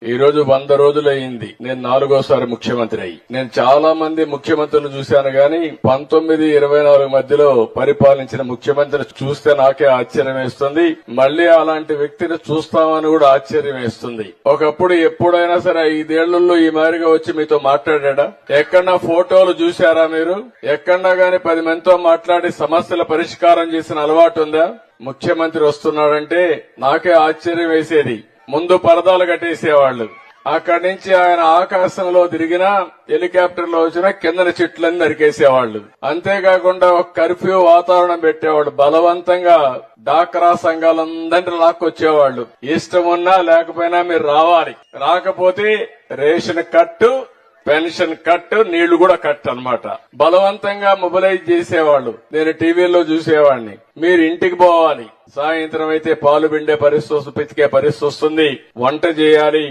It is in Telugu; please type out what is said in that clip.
ఈ రోజు 100 రోజులు అయింది నేను 4వ ముఖ్యమంత్రి అయ్యి. నేను చాలా మంది ముఖ్యమంత్రులు చూశాను గాని 19-24 మధ్యలో పరిపాలించిన ముఖ్యమంత్రిని చూస్తే నాకే ఆశ్చర్యం వేస్తుంది. మళ్లీ అలాంటి వ్యక్తిని చూస్తామని కూడా ఆశ్చర్యం వేస్తుంది. ఒకప్పుడు ఎప్పుడైనా సరే 5 ఏళ్లలో ఈ మాదిరిగా వచ్చి మీతో మాట్లాడా? ఎక్కడన్నా ఫోటోలు చూశారా మీరు? ఎక్కడన్నా గాని 10 మందితో మాట్లాడి సమస్యల పరిష్కారం చేసిన అలవాటు ఉందా? ముఖ్యమంత్రి వస్తున్నాడంటే నాకే ఆశ్చర్యం వేసేది. ముందు పరదాలు కట్టేసేవాళ్లు. అక్కడి నుంచి ఆయన ఆకాశంలో తిరిగినా హెలికాప్టర్ లో వచ్చినా కిందన చెట్లన్నీ నరికేసేవాళ్లు. అంతేకాకుండా ఒక కర్ఫ్యూ వాతావరణం పెట్టేవాళ్ళు. బలవంతంగా డాక్రా సంఘాలందరినీ లాక్కొచ్చేవాళ్లు. ఇష్టం ఉన్నా లేకపోయినా మీరు రావాలి, రాకపోతే రేషన్ కట్టు, పెన్షన్ కట్, నీళ్లు కూడా కట్ అన్నమాట. బలవంతంగా మొబిలైజ్ చేసేవాళ్లు. నేను టీవీలో చూసేవాడిని. మీరు ఇంటికి పోవాలి, సాయంత్రం అయితే పాలు పిండే పరిస్థితి, పితికే పరిస్థితి వస్తుంది, వంట చేయాలి.